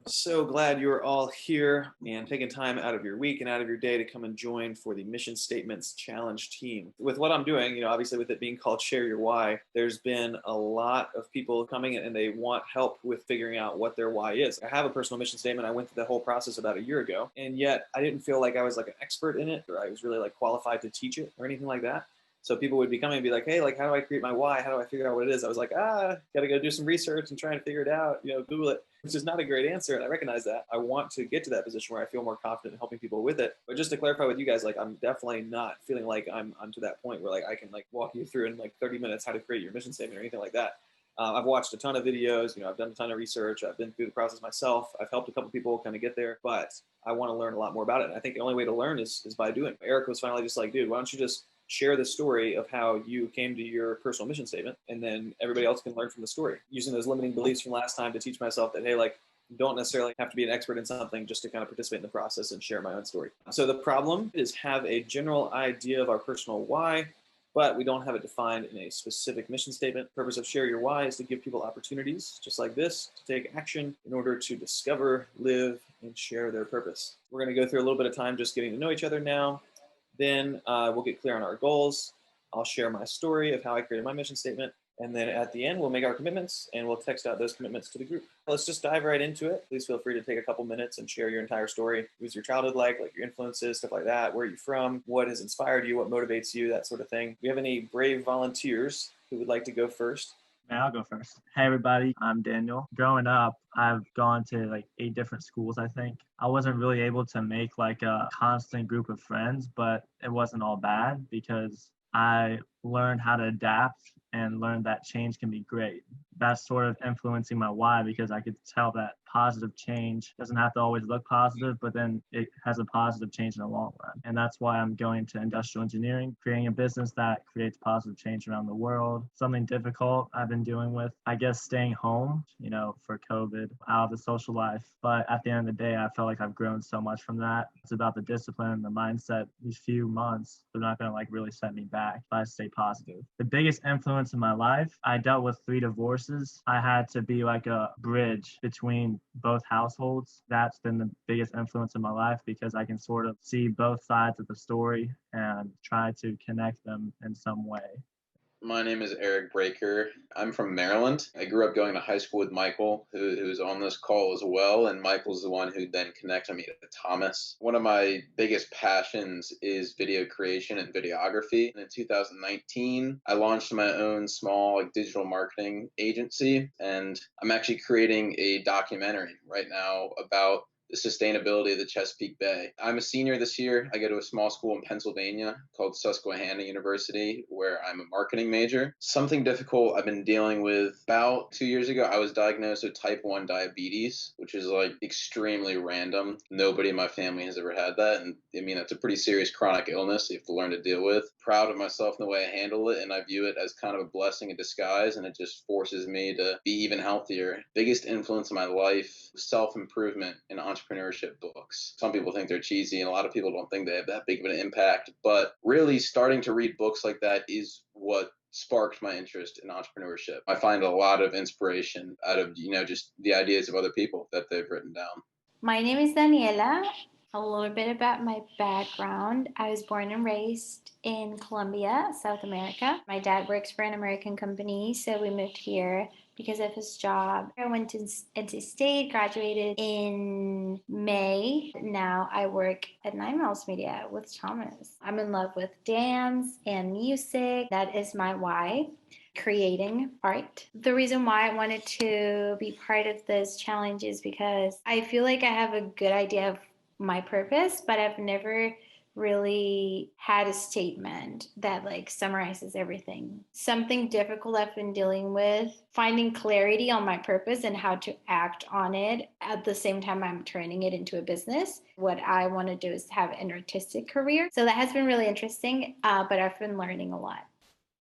So glad you're all here and taking time out of your week and out of your day to come and join for the Mission Statements Challenge team. With what I'm doing, obviously with it being called Share Your Why, there's been a lot of people coming in and they want help with figuring out what their why is. I have a personal mission statement. I went through that whole process about a year ago, and yet I didn't feel like I was like an expert in it or I was really like qualified to teach it or anything like that. So people would be coming and be like, hey, like, how do I create my why? How do I figure out what it is? I was like, got to go do some research and try and figure it out, Google it, which is not a great answer. And I recognize that. I want to get to that position where I feel more confident in helping people with it. But just to clarify with you guys, like, I'm definitely not feeling like I'm to that point where like I can like walk you through in like 30 minutes how to create your mission statement or anything like that. I've watched a ton of videos, I've done a ton of research. I've been through the process myself. I've helped a couple people kind of get there, but I want to learn a lot more about it. And I think the only way to learn is by doing. Eric was finally just like, dude, why don't you just share the story of how you came to your personal mission statement, and then everybody else can learn from the story, using those limiting beliefs from last time to teach myself that, hey, like, don't necessarily have to be an expert in something just to kind of participate in the process and share my own story. So the problem is have a general idea of our personal why, but we don't have it defined in a specific mission statement. The purpose of Share Your Why is to give people opportunities just like this to take action in order to discover, live, and share their purpose. We're going to go through a little bit of time just getting to know each other now. Then we'll get clear on our goals. I'll share my story of how I created my mission statement. And then at the end, we'll make our commitments and we'll text out those commitments to the group. Let's just dive right into it. Please feel free to take a couple minutes and share your entire story. Who's your childhood like your influences, stuff like that. Where are you from? What has inspired you? What motivates you? That sort of thing. Do we have any brave volunteers who would like to go first? Yeah, I'll go first. Hey, everybody. I'm Daniel. Growing up, I've gone to like 8 different schools, I think. I wasn't really able to make like a constant group of friends, but it wasn't all bad because I learned how to adapt and learned that change can be great. That's sort of influencing my why because I could tell that positive change doesn't have to always look positive, but then it has a positive change in the long run. And that's why I'm going to industrial engineering, creating a business that creates positive change around the world. Something difficult I've been dealing with, I guess, staying home, for COVID, out of the social life. But at the end of the day, I felt like I've grown so much from that. It's about the discipline, the mindset. These few months, they're not going to like really set me back if I stay positive. The biggest influence in my life, I dealt with 3 divorces. I had to be like a bridge between both households. That's been the biggest influence in my life because I can sort of see both sides of the story and try to connect them in some way. My name is Eric Breaker. I'm from Maryland. I grew up going to high school with Michael, who's on this call as well, and Michael's the one who then connected me to Thomas. One of my biggest passions is video creation and videography. And in 2019, I launched my own small digital marketing agency, and I'm actually creating a documentary right now about the sustainability of the Chesapeake Bay. I'm a senior this year. I go to a small school in Pennsylvania called Susquehanna University, where I'm a marketing major. Something difficult I've been dealing with about 2 years ago, I was diagnosed with type 1 diabetes, which is extremely random. Nobody in my family has ever had that. And I mean, that's a pretty serious chronic illness you have to learn to deal with. Proud of myself in the way I handle it. And I view it as kind of a blessing in disguise. And it just forces me to be even healthier. Biggest influence in my life, self-improvement and entrepreneurship books. Some people think they're cheesy and a lot of people don't think they have that big of an impact, but really starting to read books like that is what sparked my interest in entrepreneurship. I find a lot of inspiration out of, just the ideas of other people that they've written down. My name is Daniela. A little bit about my background. I was born and raised in Colombia, South America. My dad works for an American company, so we moved here because of his job. I went to NC State, graduated in May. Now I work at 9 Miles Media with Thomas. I'm in love with dance and music. That is my why. Creating art. The reason why I wanted to be part of this challenge is because I feel like I have a good idea of my purpose, but I've never really had a statement that summarizes everything. Something difficult I've been dealing with, finding clarity on my purpose and how to act on it. At the same time, I'm turning it into a business. What I want to do is have an artistic career. So that has been really interesting, but I've been learning a lot.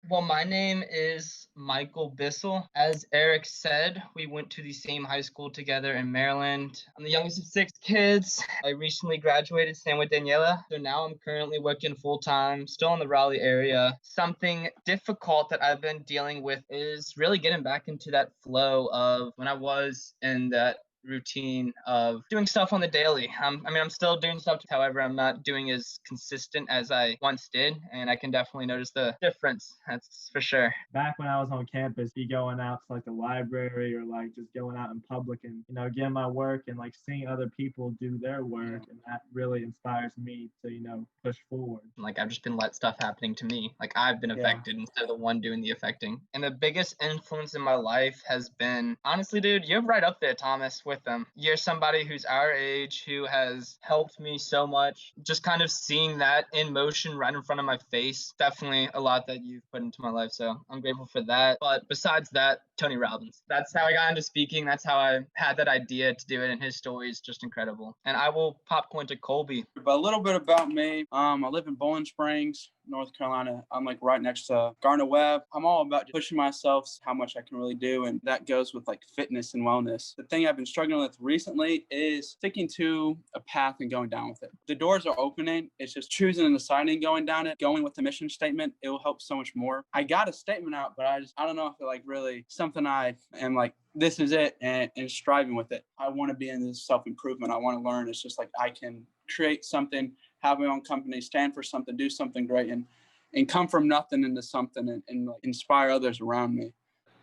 Well, my name is Michael Bissell. As Eric said, we went to the same high school together in Maryland. I'm the youngest of 6 kids. I recently graduated, same with Daniela. So now I'm currently working full-time, still in the Raleigh area. Something difficult that I've been dealing with is really getting back into that flow of when I was in that routine of doing stuff on the daily. I'm still doing stuff, however, I'm not doing as consistent as I once did, and I can definitely notice the difference. That's for sure. Back when I was on campus, be going out to like the library or like just going out in public and, getting my work and like seeing other people do their work. And that really inspires me to, push forward. Like I've just been let stuff happening to me. Like I've been affected instead of the one doing the affecting. And the biggest influence in my life has been, honestly, dude, you're right up there, Thomas, with them. You're somebody who's our age who has helped me so much. Just kind of seeing that in motion right in front of my face. Definitely a lot that you've put into my life. So I'm grateful for that. But besides that, Tony Robbins. That's how I got into speaking. That's how I had that idea to do it. And his story is just incredible. And I will popcorn to Colby. But a little bit about me. I live in Bowling Springs, North Carolina. I'm like right next to Gardner-Webb. I'm all about pushing myself, how much I can really do. And that goes with like fitness and wellness. The thing I've been struggling with recently is sticking to a path and going down with it. The doors are opening. It's just choosing and deciding going down it, going with the mission statement. It will help so much more. I got a statement out, but I don't know if it like really something I am like, this is it, and striving with it. I want to be in this self-improvement. I want to learn. It's just like I can create something, have my own company, stand for something, do something great, and come from nothing into something and like inspire others around me.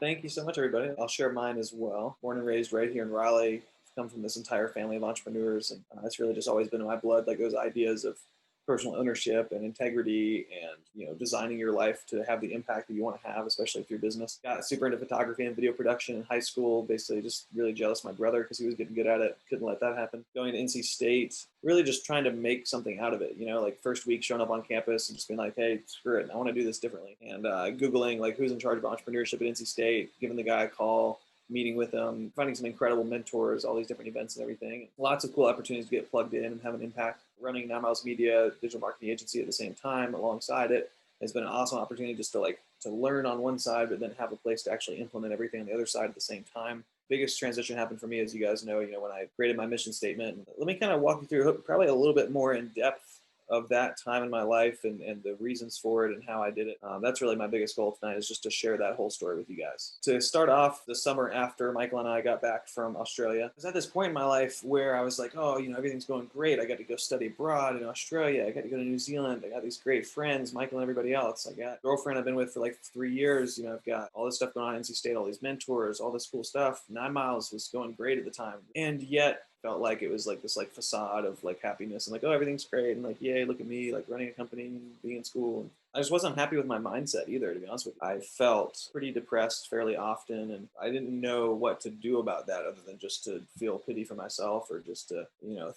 Thank you so much, everybody. I'll share mine as well. Born and raised right here in Raleigh, come from this entire family of entrepreneurs, and it's really just always been in my blood, like those ideas of personal ownership and integrity and designing your life to have the impact that you want to have, especially if your business. Got super into photography and video production in high school, basically just really jealous of my brother because he was getting good at it. Couldn't let that happen. Going to NC State, really just trying to make something out of it. Like first week showing up on campus and just being like, hey, screw it, I want to do this differently. And Googling like who's in charge of entrepreneurship at NC State, giving the guy a call, meeting with them, finding some incredible mentors, all these different events and everything. Lots of cool opportunities to get plugged in and have an impact. Running 9 Miles Media, digital marketing agency at the same time alongside it has been an awesome opportunity just to learn on one side, but then have a place to actually implement everything on the other side at the same time. Biggest transition happened for me, as you guys know, when I created my mission statement. Let me kind of walk you through probably a little bit more in depth of that time in my life and the reasons for it and how I did it. That's really my biggest goal tonight, is just to share that whole story with you guys. To start off, the summer after Michael and I got back from Australia, I was at this point in my life where I was like, oh, everything's going great. I got to go study abroad in Australia. I got to go to New Zealand. I got these great friends, Michael and everybody else. I got a girlfriend I've been with for like 3 years. I've got all this stuff going on at NC State, all these mentors, all this cool stuff. 9 Miles was going great at the time. And yet felt like it was like this like facade of like happiness and like, oh, everything's great and like, yay, look at me, like running a company, being in school. I just wasn't happy with my mindset either, to be honest with you. I felt pretty depressed fairly often, and I didn't know what to do about that other than just to feel pity for myself, or just to,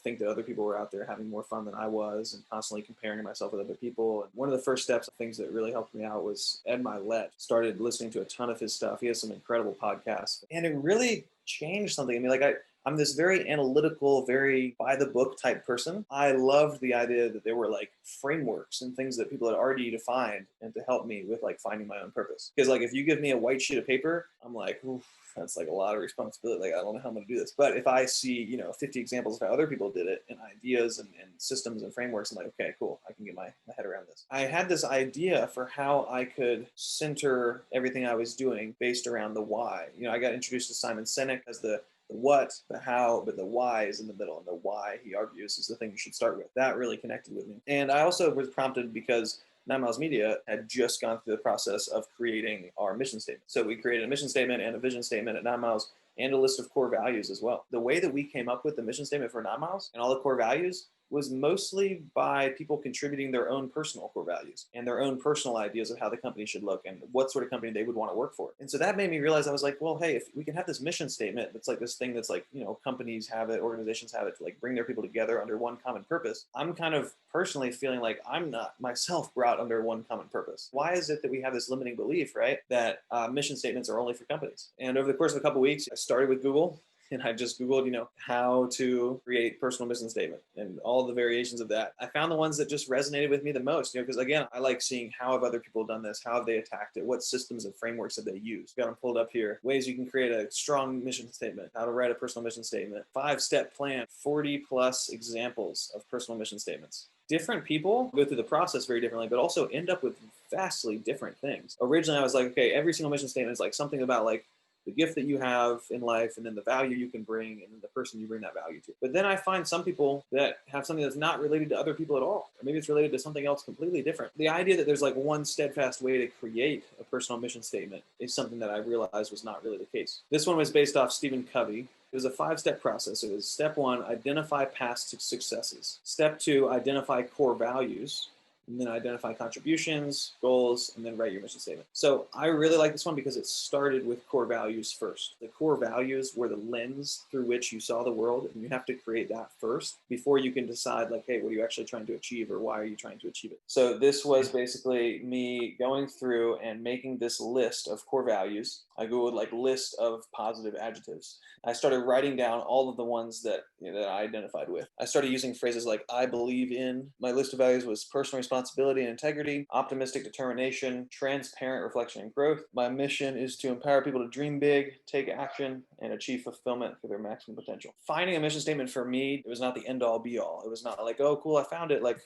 think that other people were out there having more fun than I was and constantly comparing myself with other people. And one of the first steps, things that really helped me out, was Ed Milet. Started listening to a ton of his stuff. He has some incredible podcasts, and it really changed something. I mean, I'm this very analytical, very by the book type person. I loved the idea that there were like frameworks and things that people had already defined and to help me with like finding my own purpose. Because like if you give me a white sheet of paper, I'm like, oof, that's like a lot of responsibility. Like I don't know how I'm gonna do this. But if I see, 50 examples of how other people did it and ideas and systems and frameworks, I'm like, okay, cool, I can get my head around this. I had this idea for how I could center everything I was doing based around the why. I got introduced to Simon Sinek as the what, the how, but the why is in the middle. And the why, he argues, is the thing you should start with. That really connected with me. And I also was prompted because 9 Miles Media had just gone through the process of creating our mission statement. So we created a mission statement and a vision statement at 9 Miles and a list of core values as well. The way that we came up with the mission statement for 9 Miles and all the core values was mostly by people contributing their own personal core values and their own personal ideas of how the company should look and what sort of company they would want to work for. And so that made me realize, I was like, well, hey, if we can have this mission statement that's like this thing that's like, companies have it, organizations have it, to like bring their people together under one common purpose. I'm kind of personally feeling like I'm not myself brought under one common purpose. Why is it that we have this limiting belief, right, that mission statements are only for companies? And over the course of a couple of weeks, I started with Google. And I just Googled, how to create personal mission statement and all the variations of that. I found the ones that just resonated with me the most, because again, I like seeing how have other people done this? How have they attacked it? What systems and frameworks have they used? Got them pulled up here. Ways you can create a strong mission statement, how to write a personal mission statement, 5-step plan, 40 plus examples of personal mission statements. Different people go through the process very differently, but also end up with vastly different things. Originally, I was like, okay, every single mission statement is like something about like, the gift that you have in life, and then the value you can bring, and then the person you bring that value to. But then I find some people that have something that's not related to other people at all. Or maybe it's related to something else completely different. The idea that there's like one steadfast way to create a personal mission statement is something that I realized was not really the case. This one was based off Stephen Covey. It was a 5-step process. It was step 1, identify past successes. Step 2, identify core values. And then identify contributions, goals, and then write your mission statement. So I really like this one because it started with core values first. The core values were the lens through which you saw the world, and you have to create that first before you can decide like, hey, what are you actually trying to achieve, or why are you trying to achieve it? So this was basically me going through and making this list of core values. I Googled like list of positive adjectives. I started writing down all of the ones that, that I identified with. I started using phrases like I believe in. My list of values was personal responsibility and integrity, optimistic determination, transparent reflection and growth. My mission is to empower people to dream big, take action, and achieve fulfillment for their maximum potential. Finding a mission statement for me, it was not the end all be all. It was not like, oh, cool, I found it. Like,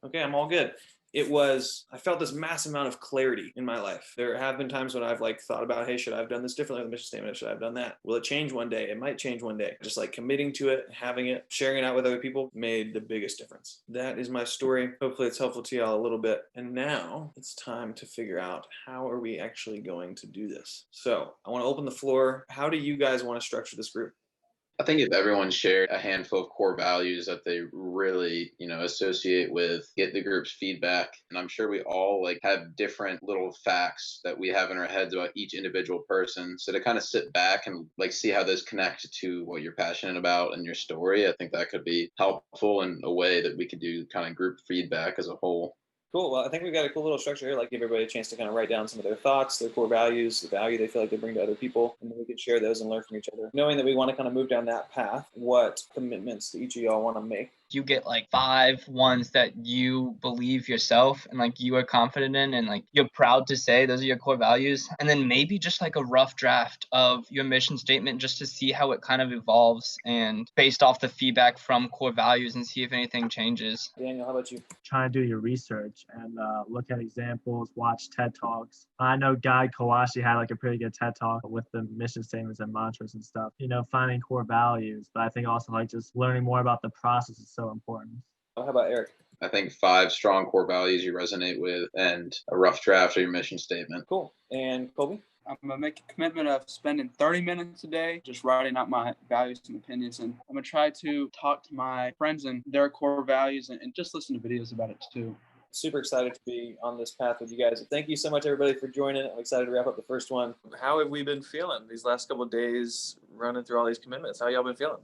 okay, I'm all good. It was, I felt this massive amount of clarity in my life. There have been times when I've like thought about, hey, should I have done this differently with the mission statement? Should I have done that? Will it change one day? It might change one day. Just like committing to it, having it, sharing it out with other people made the biggest difference. That is my story. Hopefully it's helpful to y'all a little bit. And now it's time to figure out how are we actually going to do this? So I want to open the floor. How do you guys want to structure this group? I think if everyone shared a handful of core values that they really, associate with, get the group's feedback, and I'm sure we all like have different little facts that we have in our heads about each individual person. So to kind of sit back and like see how those connect to what you're passionate about and your story, I think that could be helpful in a way that we could do kind of group feedback as a whole. Cool. Well, I think we've got a cool little structure here, like give everybody a chance to kind of write down some of their thoughts, their core values, the value they feel like they bring to other people, and then we can share those and learn from each other. Knowing that we want to kind of move down that path, what commitments do each of y'all want to make? You get like 5 ones that you believe yourself and like you are confident in and like you're proud to say those are your core values, and then maybe just like a rough draft of your mission statement just to see how it kind of evolves and based off the feedback from core values and see if anything changes. Daniel, how about you? Try and do your research and look at examples, watch TED Talks. I know Guy Kawashi had like a pretty good TED Talk with the mission statements and mantras and stuff, finding core values. But I think also like just learning more about the process is so important. How about Eric? I think 5 strong core values you resonate with and a rough draft of your mission statement. Cool. And Colby? I'm going to make a commitment of spending 30 minutes a day just writing out my values and opinions. And I'm going to try to talk to my friends and their core values and just listen to videos about it too. Super excited to be on this path with you guys. Thank you so much, everybody, for joining. I'm excited to wrap up the first one. How have we been feeling these last couple of days running through all these commitments? How y'all been feeling?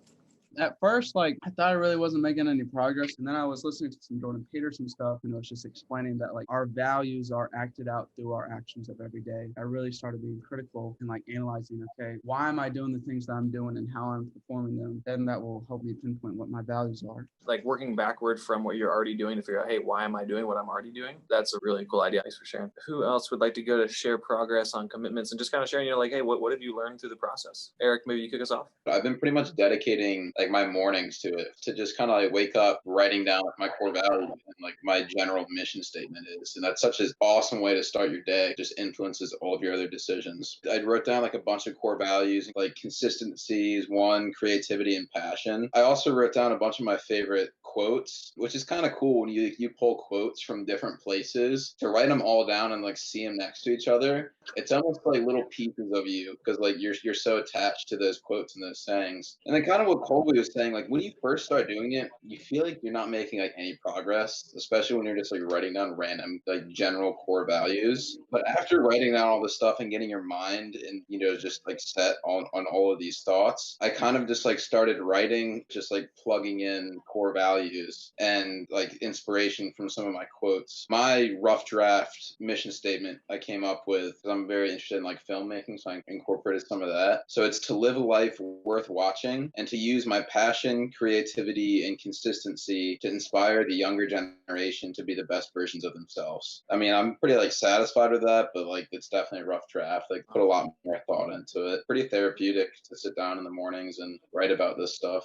At first, I thought I really wasn't making any progress. And then I was listening to some Jordan Peterson stuff, it's just explaining that our values are acted out through our actions of every day. I really started being critical and analyzing, okay, why am I doing the things that I'm doing and how I'm performing them? Then that will help me pinpoint what my values are. Like working backward from what you're already doing to figure out, hey, why am I doing what I'm already doing? That's a really cool idea. Thanks for sharing. Who else would like to go to share progress on commitments and just kind of sharing, hey, what have you learned through the process? Eric, maybe you kick us off. I've been pretty much dedicating my mornings to it, to just kind of wake up, writing down my core values and my general mission statement is. And that's such an awesome way to start your day. It just influences all of your other decisions. I wrote down a bunch of core values, consistency is one, creativity and passion. I also wrote down a bunch of my favorite quotes, which is kind of cool when you pull quotes from different places to write them all down and see them next to each other. It's almost like little pieces of you because you're so attached to those quotes and those sayings. And then kind of what Colby was saying, when you first start doing it, you feel like you're not making any progress, especially when you're just writing down random general core values. But after writing down all this stuff and getting your mind and just set on all of these thoughts, I kind of just started writing, just plugging in core values and inspiration from some of my quotes. My rough draft mission statement I came up with, because I'm very interested in filmmaking, so I incorporated some of that. So it's to live a life worth watching and to use my passion, creativity, and consistency to inspire the younger generation to be the best versions of themselves. I mean, I'm pretty satisfied with that, but it's definitely a rough draft. Put a lot more thought into it. Pretty therapeutic to sit down in the mornings and write about this stuff.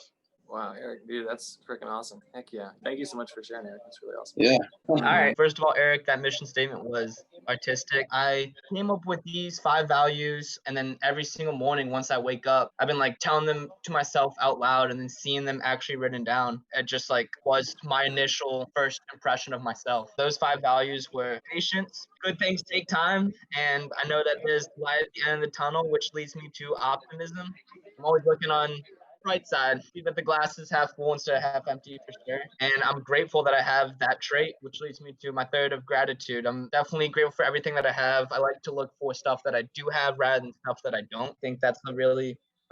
Wow, Eric, dude, that's freaking awesome. Heck yeah. Thank you so much for sharing, Eric. That's really awesome. Yeah. All right. First of all, Eric, that mission statement was artistic. I came up with these 5 values, and then every single morning once I wake up, I've been like telling them to myself out loud and then seeing them actually written down. It just like was my initial first impression of myself. Those 5 values were patience, good things take time, and I know that there's light at the end of the tunnel, which leads me to optimism. I'm always looking on bright side, see that the glass is half full instead of half empty for sure. And I'm grateful that I have that trait, which leads me to my third of gratitude. I'm definitely grateful for everything that I have. I like to look for stuff that I do have rather than stuff that I don't. I think that's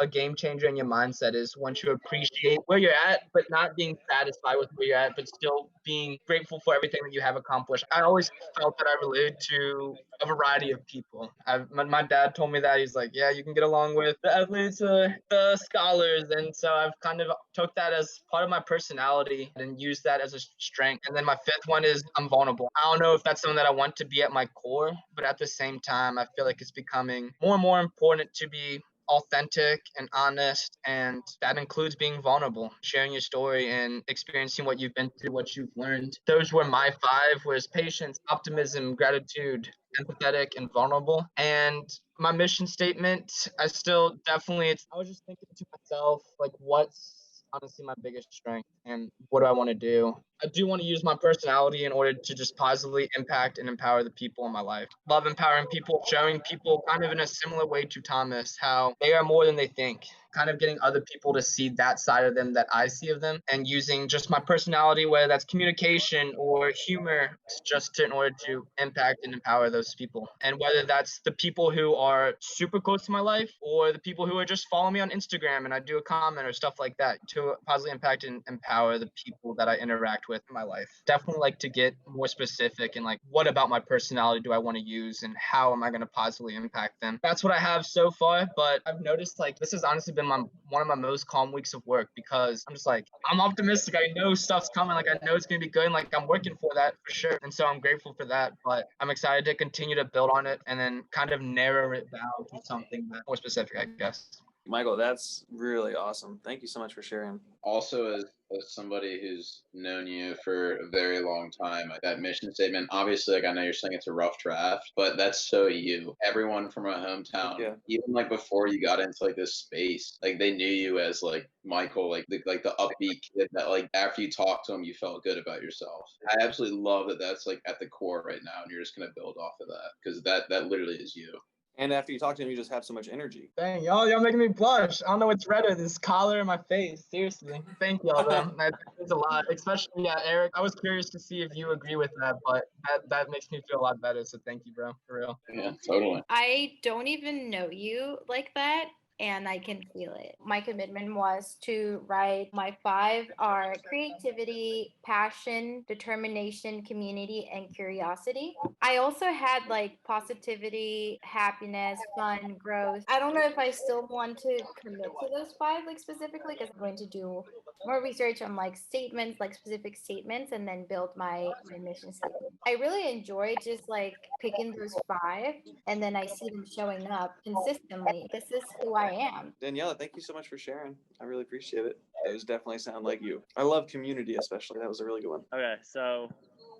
a game changer in your mindset is once you appreciate where you're at, but not being satisfied with where you're at, but still being grateful for everything that you have accomplished. I always felt that I related to a variety of people. My dad told me that he's like, yeah, you can get along with the athletes, the scholars, and so I've kind of took that as part of my personality and used that as a strength. And then my fifth one is I'm vulnerable. I don't know if that's something that I want to be at my core, but at the same time, I feel like it's becoming more and more important to be authentic and honest, and that includes being vulnerable, sharing your story and experiencing what you've been through, what you've learned. Those were my 5, was patience, optimism, gratitude, empathetic, and vulnerable. And my mission statement, I was just thinking to myself, like, what's honestly my biggest strength and what do I want to do? I do want to use my personality in order to just positively impact and empower the people in my life. Love empowering people, showing people kind of in a similar way to Thomas, how they are more than they think. Kind of getting other people to see that side of them that I see of them, and using just my personality, whether that's communication or humor, just in order to impact and empower those people. And whether that's the people who are super close to my life or the people who are just following me on Instagram and I do a comment or stuff like that, to positively impact and empower the people that I interact with in my life. Definitely like to get more specific and like, what about my personality do I want to use and how am I going to positively impact them? That's what I have so far, but I've noticed like this has honestly been one of my most calm weeks of work, because I'm just like, I'm optimistic. I know stuff's coming. Like, I know it's going to be good. And like, I'm working for that for sure. And so I'm grateful for that, but I'm excited to continue to build on it and then kind of narrow it down to something that's more specific, I guess. Michael, that's really awesome. Thank you so much for sharing. Also, as somebody who's known you for a very long time, that mission statement, obviously, like I know you're saying it's a rough draft, but that's so you. Everyone from my hometown, even like before you got into like this space, like they knew you as like Michael, like the upbeat kid that like after you talked to him, you felt good about yourself. I absolutely love that that's like at the core right now, and you're just gonna build off of that because that literally is you. And after you talk to him, you just have so much energy. Dang, y'all making me blush. I don't know what's redder, this collar in my face. Seriously. Thank y'all, man. That means a lot. Especially, Eric. I was curious to see if you agree with that, but that makes me feel a lot better. So thank you, bro. For real. Yeah, totally. I don't even know you like that, and I can feel it. My commitment was to write. My 5 are creativity, passion, determination, community, and curiosity. I also had like positivity, happiness, fun, growth. I don't know if I still want to commit to those 5 like specifically, because I'm going to do more research on like statements, like specific statements, and then build my mission statement. I really enjoy just like picking those 5 and then I see them showing up consistently. This is who I am. Daniela, thank you so much for sharing. I really appreciate it. Those definitely sound like you. I love community, especially. That was a really good one. Okay, so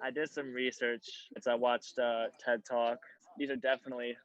I did some research. I watched TED Talk. These are definitely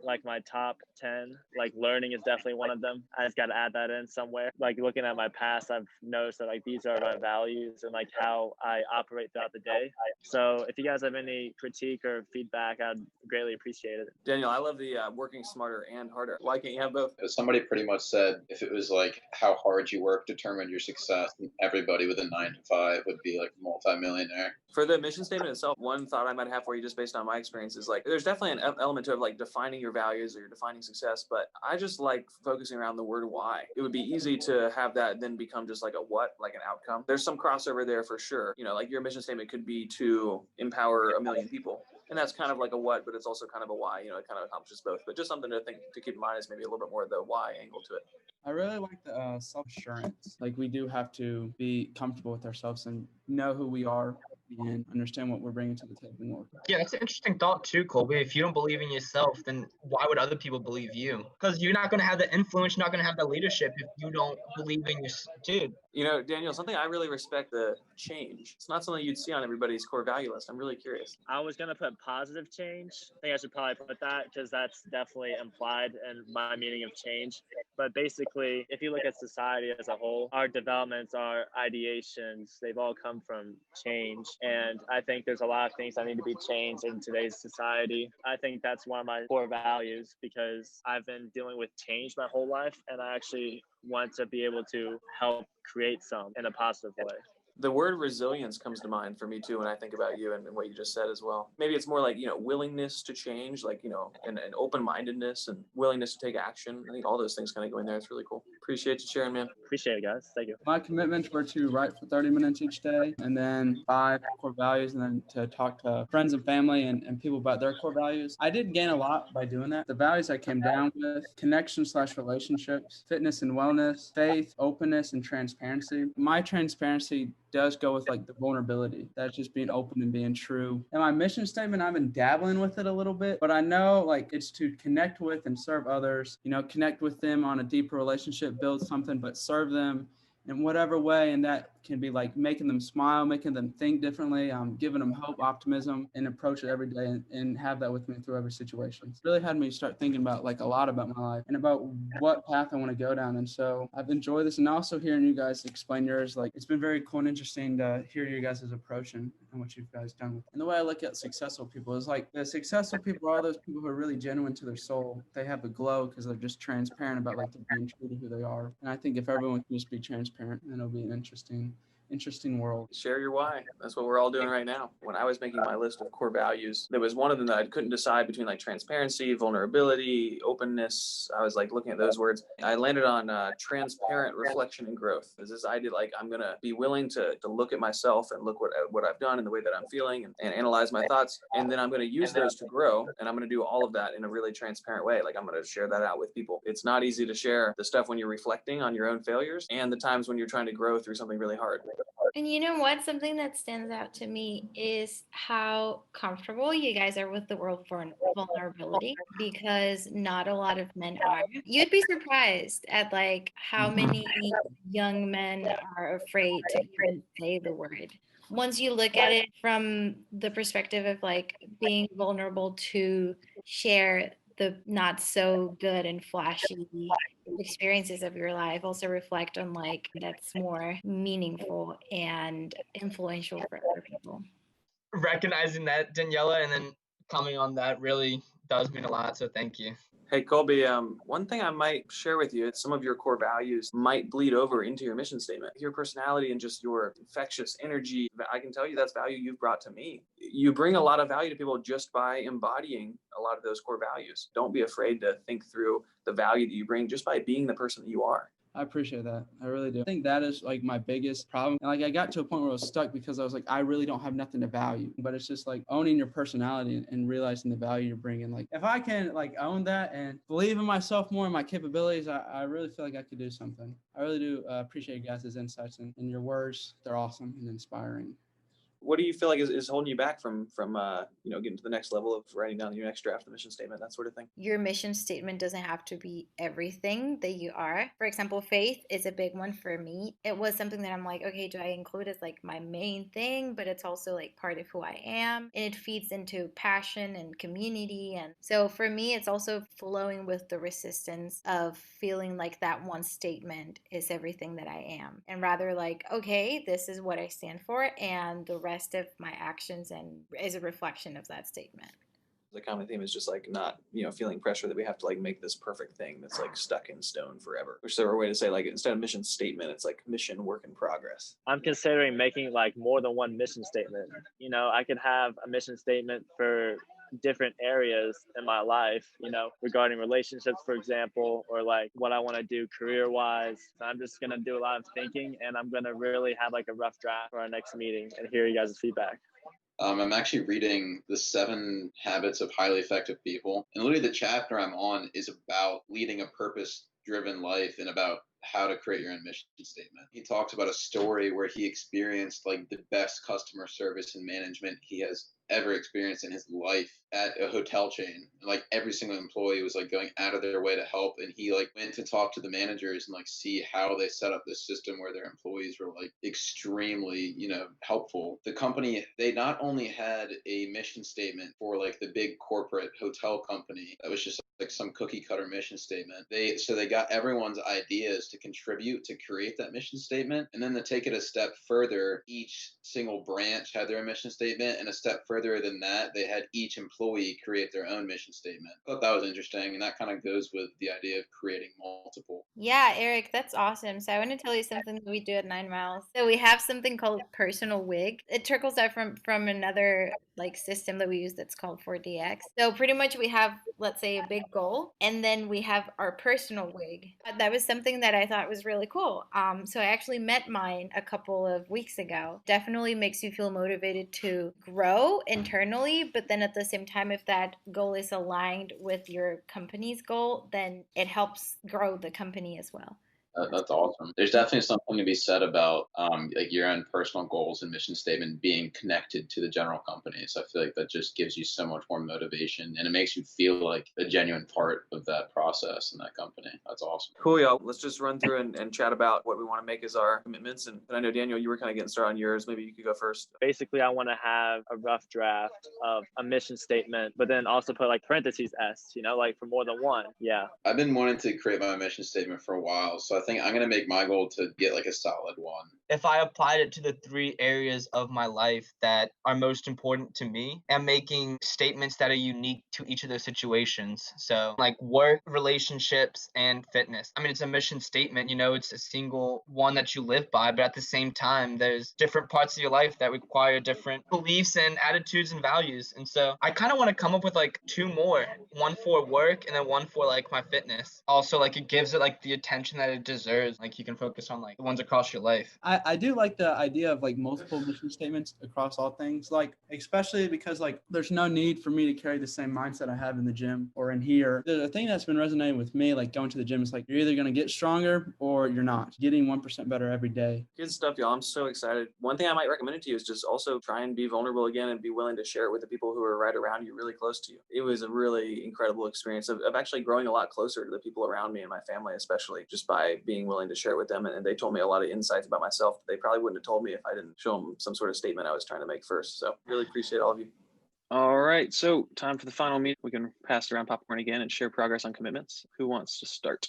like my top 10. Like learning is definitely one of them. I just got to add that in somewhere. Like looking at my past, I've noticed that like these are my values and like how I operate throughout the day. So if you guys have any critique or feedback, I'd greatly appreciate it. Daniel, I love the working smarter and harder. Why can't you have both? Somebody pretty much said if it was like how hard you work determined your success, everybody with a 9 to 5 would be like a multimillionaire. For the mission statement itself, one thought I might have for you just based on my experience is like there's definitely an element to like defining your values or you're defining success, but I just like focusing around the word why. It would be easy to have that then become just like a what, like an outcome. There's some crossover there for sure. You know, like your mission statement could be to empower 1 million people. And that's kind of like a what, but it's also kind of a why. You know, it kind of accomplishes both. But just something to keep in mind is maybe a little bit more of the why angle to it. I really like the self-assurance. Like we do have to be comfortable with ourselves and know who we are and understand what we're bringing to the table more. Yeah, that's an interesting thought too, Colby. If you don't believe in yourself, then why would other people believe you? Because you're not going to have the influence, you're not going to have the leadership if you don't believe in your dude. You know, Daniel, something I really respect the change. It's not something you'd see on everybody's core value list. I'm really curious. I was going to put positive change. I think I should probably put that because that's definitely implied in my meaning of change. But basically, if you look at society as a whole, our developments, our ideations, they've all come from change. And I think there's a lot of things that need to be changed in today's society. I think that's one of my core values because I've been dealing with change my whole life, and I actually want to be able to help create some in a positive way. The word resilience comes to mind for me too when I think about you and what you just said as well. Maybe it's more like, willingness to change, like, and open-mindedness and willingness to take action. I think all those things kind of go in there. It's really cool. Appreciate you sharing, man. Appreciate it, guys. Thank you. My commitments were to write for 30 minutes each day, and then 5 core values, and then to talk to friends and family and people about their core values. I did gain a lot by doing that. The values I came down with: connection/relationships, fitness and wellness, faith, openness, and transparency. My transparency does go with like the vulnerability. That's just being open and being true. And my mission statement, I've been dabbling with it a little bit, but I know like it's to connect with and serve others, connect with them on a deeper relationship, build something, but serve them in whatever way. And that can be like making them smile, making them think differently, giving them hope, optimism, and approach it every day and have that with me through every situation. It's really had me start thinking about like a lot about my life and about what path I want to go down. And so I've enjoyed this, and also hearing you guys explain yours. Like, it's been very cool and interesting to hear you guys' approach and what you guys done with it. And the way I look at successful people is like the successful people are those people who are really genuine to their soul. They have a glow because they're just transparent about like being true to who they are. And I think if everyone can just be transparent, then it'll be an interesting world. Share your why. That's what we're all doing right now. When I was making my list of core values, there was one of them that I couldn't decide between like transparency, vulnerability, openness. I was like looking at those words. I landed on transparent reflection and growth. Is this idea like I'm going to be willing to look at myself and look what I've done and the way that I'm feeling and analyze my thoughts. And then I'm going to use those to grow. And I'm going to do all of that in a really transparent way. Like I'm going to share that out with people. It's not easy to share the stuff when you're reflecting on your own failures and the times when you're trying to grow through something really hard. And you know what? Something that stands out to me is how comfortable you guys are with the word vulnerability, because not a lot of men are. You'd be surprised at like how many young men are afraid to even say the word. Once you look at it from the perspective of like being vulnerable to share the not so good and flashy experiences of your life, also reflect on like that's more meaningful and influential for other people. Recognizing that, Daniela, and then coming on that really does mean a lot. So thank you. Hey, Colby, one thing I might share with you, some of your core values might bleed over into your mission statement. Your personality and just your infectious energy, I can tell you that's value you've brought to me. You bring a lot of value to people just by embodying a lot of those core values. Don't be afraid to think through the value that you bring just by being the person that you are. I appreciate that. I really do. I think that is like my biggest problem. And like I got to a point where I was stuck because I was like, I really don't have nothing to value. But it's just like owning your personality and realizing the value you're bringing. Like if I can like own that and believe in myself more and my capabilities, I really feel like I could do something. I really do appreciate you guys' insights and your words. They're awesome and inspiring. What do you feel like is holding you back from getting to the next level of writing down your next draft, the mission statement, that sort of thing? Your mission statement doesn't have to be everything that you are. For example, faith is a big one for me. It was something that I'm like, okay, do I include as like my main thing? But it's also like part of who I am. And it feeds into passion and community. And so for me, it's also flowing with the resistance of feeling like that one statement is everything that I am. And rather like, okay, this is what I stand for. And the rest of my actions and is a reflection of that statement. The common theme is just like not, feeling pressure that we have to like make this perfect thing that's like stuck in stone forever. Which is a way to say like instead of mission statement, it's like mission work in progress. I'm considering making like more than one mission statement. I could have a mission statement for different areas in my life, regarding relationships, for example, or like what I want to do career-wise. So I'm just going to do a lot of thinking, and I'm going to really have like a rough draft for our next meeting and hear you guys' feedback. I'm actually reading The 7 Habits of Highly Effective People. And literally the chapter I'm on is about leading a driven life and about how to create your own mission statement. He talks about a story where he experienced like the best customer service and management he has ever experienced in his life at a hotel chain. Like every single employee was like going out of their way to help, and he like went to talk to the managers and like see how they set up this system where their employees were like extremely, helpful. The company, they not only had a mission statement for like the big corporate hotel company that was just like some cookie cutter mission statement. They got everyone's ideas to contribute to create that mission statement, and then to take it a step further, each single branch had their mission statement, and a step further than that, they had each employee create their own mission statement. I thought that was interesting, and that kind of goes with the idea of creating multiple. Yeah, Eric, that's awesome. So I want to tell you something that we do at 9 Miles. So we have something called personal wig. It trickles out from another like system that we use that's called 4DX. So pretty much we have, let's say, a big goal, and then we have our personal wig. That was something that I thought was really cool. So I actually met mine a couple of weeks ago. Definitely makes you feel motivated to grow internally, but then at the same time, if that goal is aligned with your company's goal, then it helps grow the company as well. That's awesome. There's definitely something to be said about like your own personal goals and mission statement being connected to the general company. So I feel like that just gives you so much more motivation, and it makes you feel like a genuine part of that process in that company. That's awesome. Cool, y'all. Let's just run through and chat about what we want to make as our commitments. And I know, Daniel, you were kind of getting started on yours. Maybe you could go first. Basically, I want to have a rough draft of a mission statement, but then also put like parentheses S, like for more than one. Yeah. I've been wanting to create my mission statement for a while, so I think I'm going to make my goal to get like a solid one. If I applied it to the 3 areas of my life that are most important to me, and making statements that are unique to each of those situations. So like work, relationships, and fitness. I mean, it's a mission statement, it's a single one that you live by, but at the same time, there's different parts of your life that require different beliefs and attitudes and values. And so I kind of want to come up with like 2 more, one for work and then one for like my fitness. Also, like it gives it like the attention that it deserves. Like you can focus on like the ones across your life. I do like the idea of like multiple mission statements across all things, like especially because like there's no need for me to carry the same mindset I have in the gym or in here. The thing that's been resonating with me, like going to the gym, is like you're either going to get stronger or you're not. Getting 1% better every day. Good stuff, y'all. I'm so excited. One thing I might recommend it to you is just also try and be vulnerable again and be willing to share it with the people who are right around you, really close to you. It was a really incredible experience of actually growing a lot closer to the people around me and my family, especially just by being willing to share it with them. And they told me a lot of insights about myself that they probably wouldn't have told me if I didn't show them some sort of statement I was trying to make first. So really appreciate all of you. All right, so time for the final meeting. We can pass around popcorn again and share progress on commitments. Who wants to start?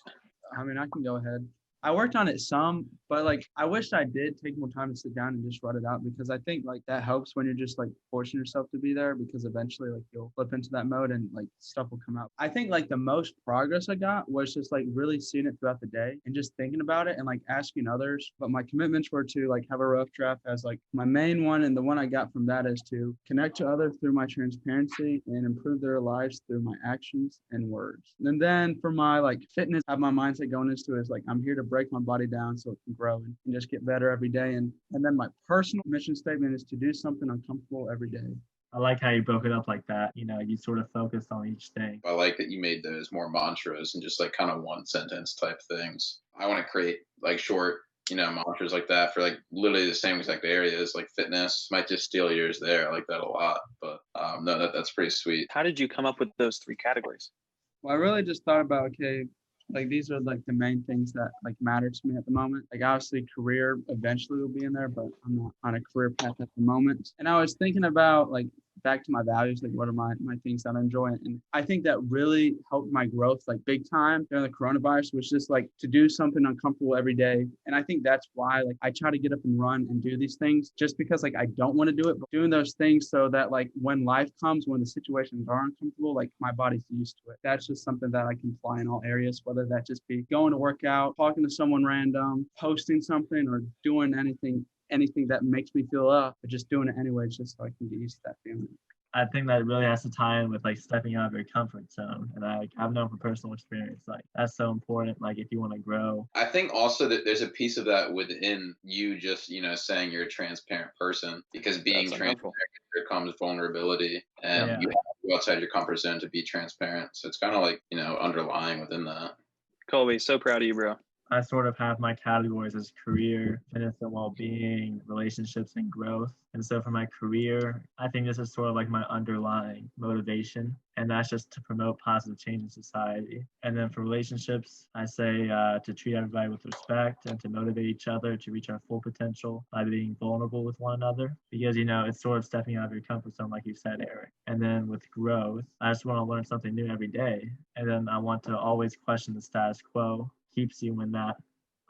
I mean, I can go ahead. I worked on it some, but like I wish I did take more time to sit down and just write it out, because I think like that helps when you're just like forcing yourself to be there, because eventually like you'll flip into that mode and like stuff will come out. I think like the most progress I got was just like really seeing it throughout the day and just thinking about it and like asking others. But my commitments were to like have a rough draft as like my main one, and the one I got from that is to connect to others through my transparency and improve their lives through my actions and words. And then for my like fitness, I have my mindset going into is like I'm here to break my body down so it can grow and just get better every day. And then my personal mission statement is to do something uncomfortable every day. I like how you broke it up like that. You sort of focused on each thing. I like that you made those more mantras and just like kind of one sentence type things. I want to create like short, mantras like that for like literally the same exact areas. Like fitness might just steal yours there. I like that a lot. But no, that's pretty sweet. How did you come up with those 3 categories? Well, I really just thought about, okay, like these are like the main things that like matter to me at the moment. Like obviously career eventually will be in there, but I'm not on a career path at the moment. And I was thinking about like back to my values, like what are my things that I enjoy. And I think that really helped my growth like big time during the coronavirus, was just like to do something uncomfortable every day. And I think that's why like I try to get up and run and do these things, just because like I don't want to do it, but doing those things so that like when life comes, when the situations are uncomfortable, like my body's used to it. That's just something that I can apply in all areas, whether that just be going to work out, talking to someone random, posting something, or doing anything that makes me feel up, but just doing it anyway, just so I can get used to that feeling. I think that really has to tie in with like stepping out of your comfort zone. And I've known from personal experience, like that's so important. Like if you want to grow. I think also that there's a piece of that within you just, saying you're a transparent person, because being transparent, there comes vulnerability, and you have to go outside your comfort zone to be transparent. So it's kind of like, underlying within that. Colby, so proud of you, bro. I sort of have my categories as career, fitness and well-being, relationships and growth. And so for my career, I think this is sort of like my underlying motivation, and that's just to promote positive change in society. And then for relationships, I say to treat everybody with respect and to motivate each other to reach our full potential by being vulnerable with one another, because it's sort of stepping out of your comfort zone, like you said, Eric. And then with growth, I just want to learn something new every day, and then I want to always question the status quo. Keeps you in that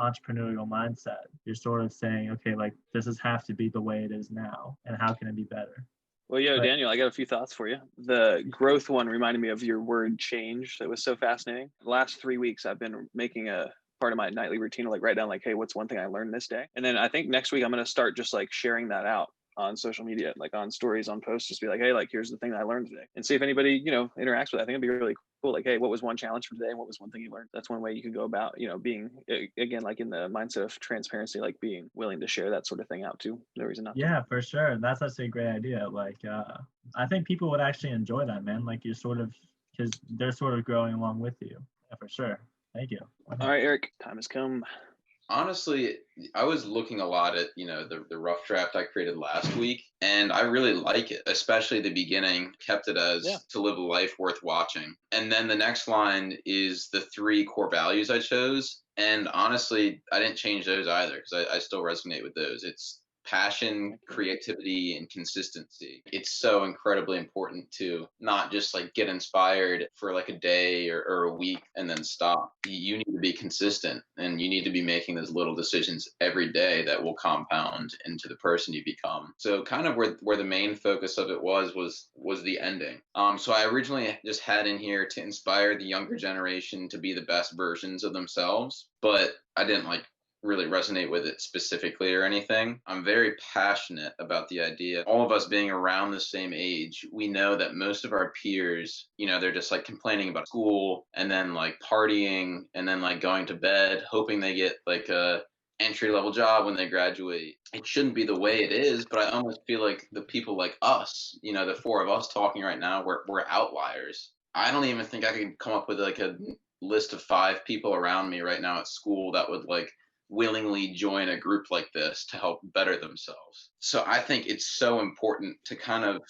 entrepreneurial mindset. You're sort of saying, okay, like this is have to be the way it is now, and how can it be better? Well, Daniel, I got a few thoughts for you. The growth one reminded me of your word change. That was so fascinating. The last 3 weeks, I've been making a part of my nightly routine to like write down like, hey, what's one thing I learned this day? And then I think next week I'm going to start just like sharing that out on social media, like on stories, on posts, just be like, hey, like here's the thing I learned today, and see if anybody interacts with it. I think it'd be really cool. Like, hey, what was one challenge for today, and what was one thing you learned? That's one way you could go about being, again, like in the mindset of transparency, like being willing to share that sort of thing out too. No reason not to. Yeah, for sure. That's actually a great idea. Like I think people would actually enjoy that, man. Like you're sort of, because they're sort of growing along with you. Yeah, for sure. Thank you. All right, Eric, time has come. Honestly, I was looking a lot at, the rough draft I created last week, and I really like it, especially the beginning, kept it as to live a life worth watching. And then the next line is the 3 core values I chose. And honestly, I didn't change those either because I still resonate with those. It's passion, creativity, and consistency. It's so incredibly important to not just like get inspired for like a day or a week and then stop. You need to be consistent, and you need to be making those little decisions every day that will compound into the person you become. So kind of where the main focus of it was the ending. So I originally just had in here to inspire the younger generation to be the best versions of themselves, but I didn't like really resonate with it specifically or anything. I'm very passionate about the idea. All of us being around the same age, we know that most of our peers, they're just like complaining about school and then like partying and then like going to bed, hoping they get like a entry-level job when they graduate. It shouldn't be the way it is, but I almost feel like the people like us, the 4 of us talking right now, we're outliers. I don't even think I could come up with like a list of 5 people around me right now at school that would like willingly join a group like this to help better themselves. So I think it's so important to kind of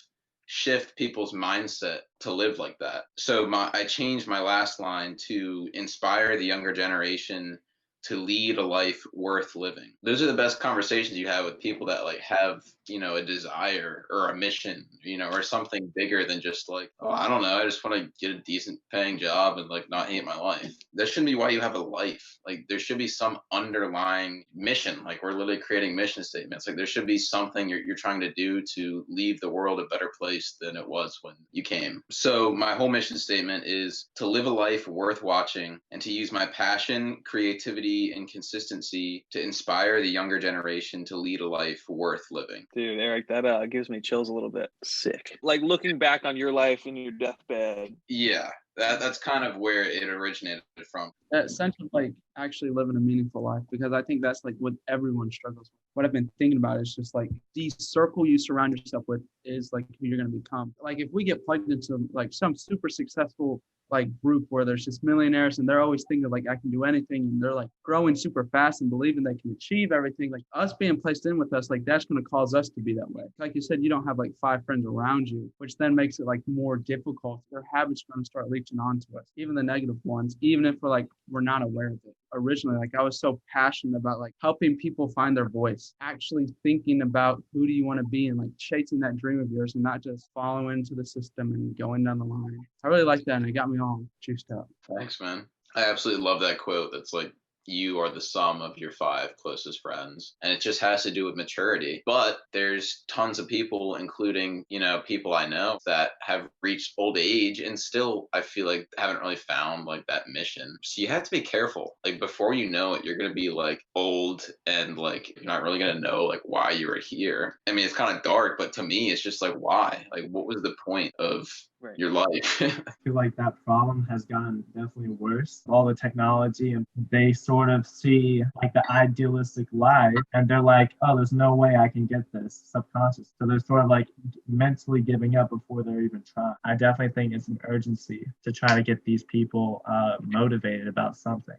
shift people's mindset to live like that. So I changed my last line to inspire the younger generation to lead a life worth living. Those are the best conversations you have with people that like have, a desire or a mission, or something bigger than just like, oh, I don't know, I just want to get a decent paying job and like not hate my life. That shouldn't be why you have a life. Like there should be some underlying mission. Like we're literally creating mission statements. Like there should be something you're trying to do to leave the world a better place than it was when you came. So my whole mission statement is to live a life worth watching and to use my passion, creativity, and consistency to inspire the younger generation to lead a life worth living. Dude, Eric, that gives me chills a little bit. Sick. Like looking back on your life in your deathbed. Yeah, that's kind of where it originated from. That sense of like actually living a meaningful life, because I think that's like what everyone struggles with. What I've been thinking about is just like the circle you surround yourself with is like who you're going to become. Like if we get plugged into like some super successful like group where there's just millionaires and they're always thinking like I can do anything, and they're like growing super fast and believing they can achieve everything, like us being placed in with us, like that's going to cause us to be that way. Like you said, you don't have like 5 friends around you, which then makes it like more difficult. Their habits are going to start leaching onto us, even the negative ones, even if we're not aware of it. Originally, like I was so passionate about like helping people find their voice, actually thinking about who do you want to be and like chasing that dream of yours and not just following into the system and going down the line. I really like that, and it got me all juiced up. Thanks, man. I absolutely love that quote. That's like, you are the sum of your 5 closest friends. And it just has to do with maturity. But there's tons of people, including, people I know that have reached old age and still, I feel like, haven't really found like that mission. So you have to be careful. Like before you know it, you're going to be like old and like, you're not really going to know like why you were here. I mean, it's kind of dark, but to me, it's just like, why? Like, what was the point of Right. your life. I feel like that problem has gotten definitely worse. All the technology, and they sort of see like the idealistic life, and they're like, oh, there's no way I can get this subconscious. So they're sort of like mentally giving up before they're even trying. I definitely think it's an urgency to try to get these people motivated about something.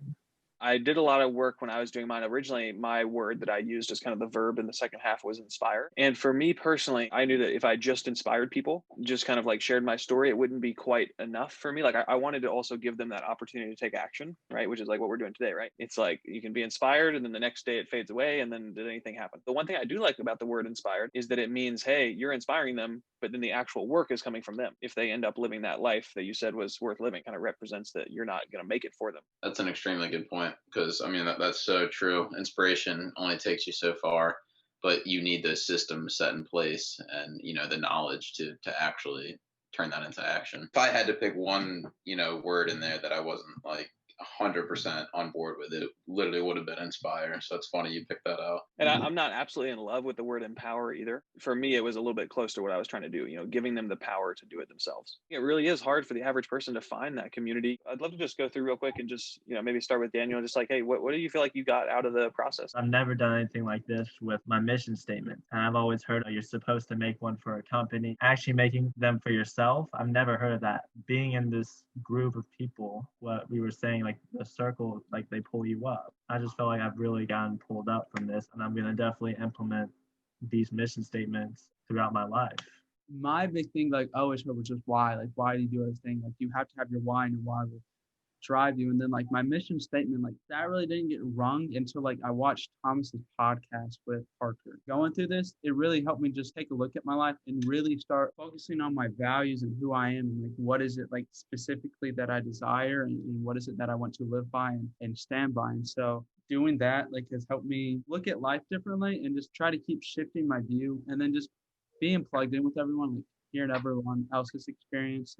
I did a lot of work when I was doing mine. Originally, my word that I used as kind of the verb in the second half was inspire. And for me personally, I knew that if I just inspired people, just kind of like shared my story, it wouldn't be quite enough for me. Like I wanted to also give them that opportunity to take action, right? Which is like what we're doing today, right? It's like you can be inspired and then the next day it fades away and then did anything happen? The one thing I do like about the word inspired is that it means, hey, you're inspiring them, but then the actual work is coming from them. If they end up living that life that you said was worth living, kind of represents that you're not going to make it for them. That's an extremely good point, because I mean that's so true. Inspiration only takes you so far, but you need those systems set in place and the knowledge to actually turn that into action. If I had to pick one word in there that I wasn't like 100% on board with, it literally would have been inspire. So it's funny you picked that out. And I'm not absolutely in love with the word empower either. For me, it was a little bit close to what I was trying to do, giving them the power to do it themselves. It really is hard for the average person to find that community. I'd love to just go through real quick and just, maybe start with Daniel, just like, hey, what do you feel like you got out of the process? I've never done anything like this with my mission statement. And I've always heard you're supposed to make one for a company. Actually making them for yourself, I've never heard of that. Being in this group of people, what we were saying, like the circle, like they pull you up. I just felt like I've really gotten pulled up from this, and I'm going to definitely implement these mission statements throughout my life. My big thing, like I always heard, was just why. Like, why do you do everything? Like, you have to have your why, and your why will drive you. And then like my mission statement, like that really didn't get rung until like I watched Thomas's podcast with Parker. Going through this, it really helped me just take a look at my life and really start focusing on my values and who I am, and like what is it like specifically that I desire, and what is it that I want to live by and stand by. And so doing that like has helped me look at life differently and just try to keep shifting my view, and then just being plugged in with everyone, like hearing everyone else's experience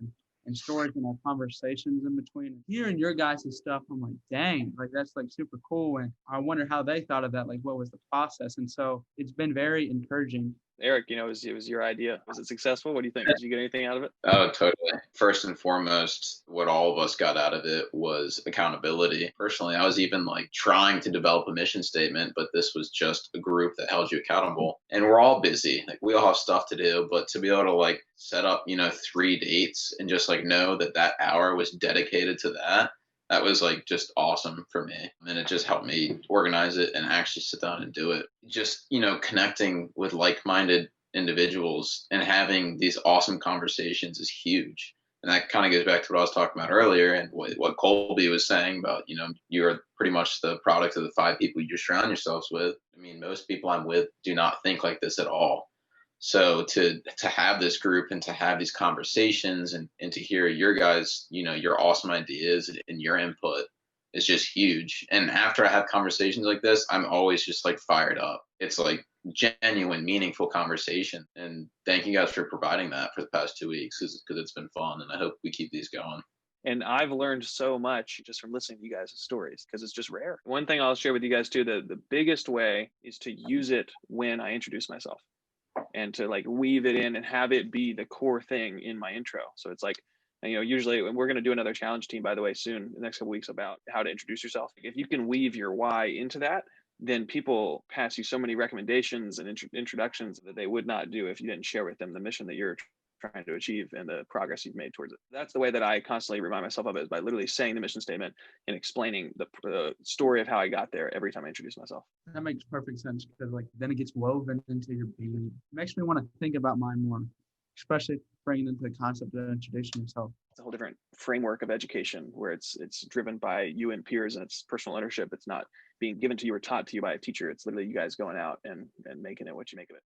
and stories and our conversations in between. And hearing your guys' stuff, I'm like, dang, like that's like super cool. And I wonder how they thought of that, like what was the process? And so it's been very encouraging. Eric, it was your idea. Was it successful? What do you think? Did you get anything out of it? Oh, totally. First and foremost, what all of us got out of it was accountability. Personally, I was even like trying to develop a mission statement, but this was just a group that held you accountable. And we're all busy. Like we all have stuff to do, but to be able to like set up, 3 dates and just like know that hour was dedicated to that was like just awesome for me. And it just helped me organize it and actually sit down and do it. Just, connecting with like-minded individuals and having these awesome conversations is huge. And that kind of goes back to what I was talking about earlier and what Colby was saying about, you're pretty much the product of the 5 people you surround yourselves with. I mean, most people I'm with do not think like this at all. So to have this group and to have these conversations and to hear your guys, your awesome ideas and your input is just huge. And after I have conversations like this, I'm always just like fired up. It's like genuine, meaningful conversation. And thank you guys for providing that for the past 2 weeks because it's been fun. And I hope we keep these going. And I've learned so much just from listening to you guys' stories because it's just rare. One thing I'll share with you guys too, the biggest way is to use it when I introduce myself and to like weave it in and have it be the core thing in my intro. So it's like, usually we're going to do another challenge team, by the way, soon, the next couple weeks about how to introduce yourself. If you can weave your why into that, then people pass you so many recommendations and introductions that they would not do if you didn't share with them the mission that you're trying to achieve and the progress you've made towards it. That's the way that I constantly remind myself of it, is by literally saying the mission statement and explaining the story of how I got there every time I introduce myself. That makes perfect sense because like then it gets woven into your being. It makes me want to think about mine more, especially bringing into the concept of introducing yourself. It's a whole different framework of education where it's driven by you and peers and it's personal ownership. It's not being given to you or taught to you by a teacher. It's literally you guys going out and making it what you make of it.